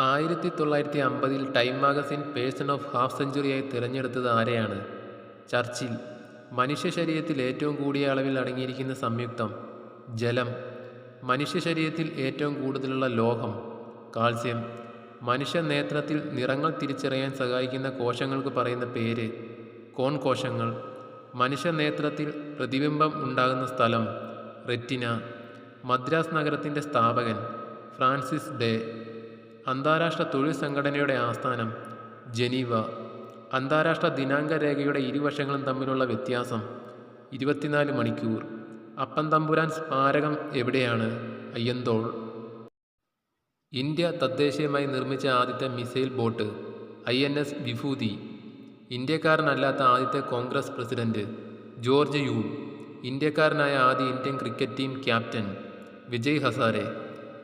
1950-ൽ Time magazine person of half സെഞ്ചുറിയായി തിരഞ്ഞെടുത്തത് ആരെയാണ്? ചർച്ചിൽ. മനുഷ്യ ശരീരത്തിൽ ഏറ്റവും കൂടിയ അളവിൽ അടങ്ങിയിരിക്കുന്ന സംയുക്തം? ജലം. മനുഷ്യ ശരീരത്തിൽ ഏറ്റവും കൂടുതലുള്ള ലോഹം? കാൽസ്യം. മനുഷ്യ നേത്രത്തിൽ നിറങ്ങൾ തിരിച്ചറിയാൻ സഹായിക്കുന്ന കോശങ്ങൾക്ക് പറയുന്ന പേര്? കോൺ കോശങ്ങൾ. മനുഷ്യ നേത്രത്തിൽ പ്രതിബിംബം ഉണ്ടാകുന്ന സ്ഥലം? റെറ്റിന. മദ്രാസ് നഗരത്തിൻ്റെ സ്ഥാപകൻ? Francis day. അന്താരാഷ്ട്ര തൊഴിൽ സംഘടനയുടെ ആസ്ഥാനം? ജനീവ. അന്താരാഷ്ട്ര ദിനാങ്ക രേഖയുടെ ഇരുവശങ്ങളും തമ്മിലുള്ള വ്യത്യാസം? 24 മണിക്കൂർ. അപ്പൻ തമ്പുരാൻ സ്മാരകം എവിടെയാണ്? അയ്യന്തോൾ. ഇന്ത്യ തദ്ദേശീയമായി നിർമ്മിച്ച ആദ്യത്തെ മിസൈൽ ബോട്ട്? INS വിഭൂതി. ഇന്ത്യക്കാരനല്ലാത്ത ആദ്യത്തെ കോൺഗ്രസ് പ്രസിഡന്റ്? George Yule. ഇന്ത്യക്കാരനായ ആദ്യ Indian cricket team captain? Vijay Hazare.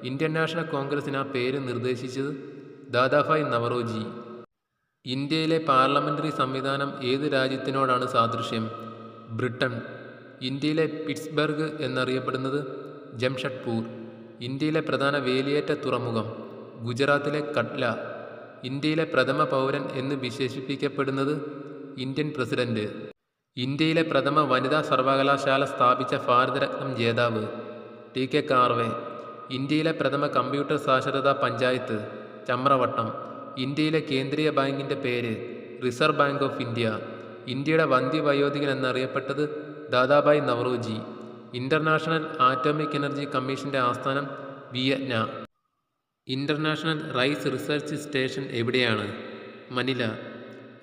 Indian National കോൺഗ്രസിന് ആ പേര് നിർദ്ദേശിച്ചത്? ദാദാഭായ് നവറോജി. ഇന്ത്യയിലെ പാർലമെന്ററി സംവിധാനം ഏത് രാജ്യത്തിനോടാണ് സാദൃശ്യം? ബ്രിട്ടൻ. ഇന്ത്യയിലെ പിറ്റ്സ്ബർഗ് എന്നറിയപ്പെടുന്നത്? ജംഷഡ്പൂർ. ഇന്ത്യയിലെ പ്രധാന വേലിയേറ്റ തുറമുഖം? ഗുജറാത്തിലെ കട്ല. ഇന്ത്യയിലെ പ്രഥമ പൗരൻ എന്ന് വിശേഷിപ്പിക്കപ്പെടുന്നത്? Indian president. ഇന്ത്യയിലെ പ്രഥമ വനിതാ സർവകലാശാല സ്ഥാപിച്ച ഭാരതരത്നം ജേതാവ്? TK കാർവെ. ഇന്ത്യയിലെ പ്രഥമ കമ്പ്യൂട്ടർ സാക്ഷരതാ പഞ്ചായത്ത്? ചമ്രവട്ടം. ഇന്ത്യയിലെ കേന്ദ്രീയ ബാങ്കിൻ്റെ പേര്? Reserve Bank of India. ഇന്ത്യയുടെ വന്ധ്യവയോധികൻ എന്നറിയപ്പെട്ടത്? Dadabhai Naoroji. International Atomic Energy കമ്മീഷൻ്റെ ആസ്ഥാനം? Vietnam. International Rice Research Station എവിടെയാണ്? മനില.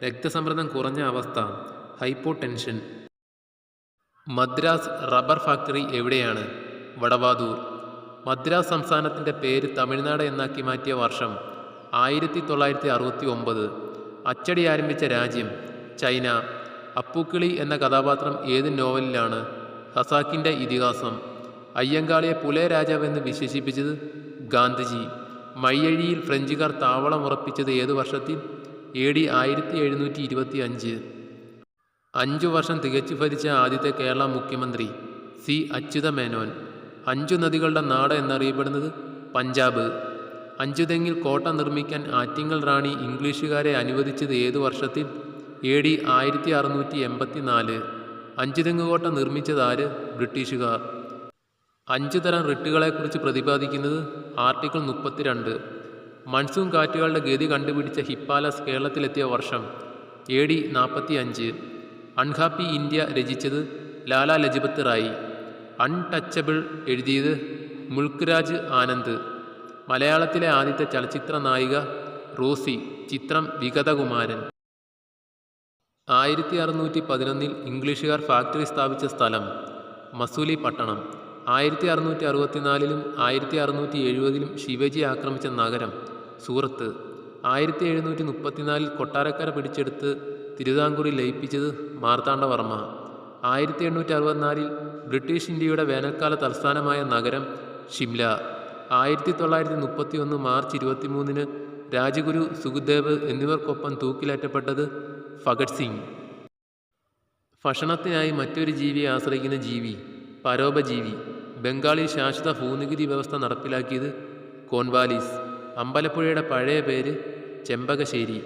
രക്തസമ്മർദ്ദം കുറഞ്ഞ അവസ്ഥ? ഹൈപ്പോടെൻഷൻ. മദ്രാസ് റബ്ബർ ഫാക്ടറി എവിടെയാണ്? വടവാതൂർ. മദ്രാസ് സംസ്ഥാനത്തിൻ്റെ പേര് തമിഴ്നാട് എന്നാക്കി മാറ്റിയ വർഷം? 1969. അച്ചടി ആരംഭിച്ച രാജ്യം? ചൈന. അപ്പുക്കിളി എന്ന കഥാപാത്രം ഏത് നോവലിലാണ്? ഖസാക്കിൻ്റെ ഇതിഹാസം. അയ്യങ്കാളിയെ പുലയ രാജാവെന്ന് വിശേഷിപ്പിച്ചത്? ഗാന്ധിജി. മയ്യഴിയിൽ ഫ്രഞ്ചുകാർ താവളമുറപ്പിച്ചത് ഏതു വർഷത്തിൽ? AD 1725. 5 വർഷം തികച്ചു ഭരിച്ച ആദ്യത്തെ കേരള മുഖ്യമന്ത്രി? C. അച്യുതമേനോൻ. 5 നദികളുടെ നാട് എന്നറിയപ്പെടുന്നത്? പഞ്ചാബ്. അഞ്ചുതെങ്ങിൽ കോട്ട നിർമ്മിക്കാൻ ആറ്റിങ്ങൽ റാണി ഇംഗ്ലീഷുകാരെ അനുവദിച്ചത് ഏതു വർഷത്തിൽ? AD 1684. അഞ്ചുതെങ്ങ് കോട്ട നിർമ്മിച്ചതാര്? ബ്രിട്ടീഷുകാർ. 5 തരം റിട്ടുകളെക്കുറിച്ച് പ്രതിപാദിക്കുന്നത്? ആർട്ടിക്കിൾ 32. മൺസൂൺ കാറ്റുകളുടെ ഗതി കണ്ടുപിടിച്ച ഹിപ്പാലസ് കേരളത്തിലെത്തിയ വർഷം? AD 45. അൺഹാപ്പി ഇന്ത്യ രചിച്ചത്? ലാലാ ലജ്പത് റായ്. അൺടച്ചബിൾ എഴുതിയത്? മുൾക്ക് രാജ് ആനന്ദ്. മലയാളത്തിലെ ആദ്യത്തെ ചലച്ചിത്ര നായിക? റോസി. ചിത്രം വിഗതകുമാരൻ. 1611 ഇംഗ്ലീഷുകാർ ഫാക്ടറി സ്ഥാപിച്ച സ്ഥലം? മസൂലി പട്ടണം. 1664 1670 ശിവജി ആക്രമിച്ച നഗരം? സൂറത്ത്. 1734 കൊട്ടാരക്കര പിടിച്ചെടുത്ത് തിരുവിതാംകൂറിൽ ലയിപ്പിച്ചത്? മാർത്താണ്ഡവർമ്മ. 1864 ബ്രിട്ടീഷ് ഇന്ത്യയുടെ വേനൽക്കാല തലസ്ഥാനമായ നഗരം? ഷിംല. 1931 മാർച്ച് 23 രാജഗുരു, സുഖ്ദേവ് എന്നിവർക്കൊപ്പം തൂക്കിലേറ്റപ്പെട്ടത്? ഭഗത് സിംഗ്. ഭക്ഷണത്തിനായി മറ്റൊരു ജീവിയെ ആശ്രയിക്കുന്ന ജീവി? പരോപജീവി. ബംഗാളിൽ ശാശ്വത ഭൂനികുതി വ്യവസ്ഥ നടപ്പിലാക്കിയത്? കോൺവാലിസ്. അമ്പലപ്പുഴയുടെ പഴയ പേര്? ചെമ്പകശ്ശേരി.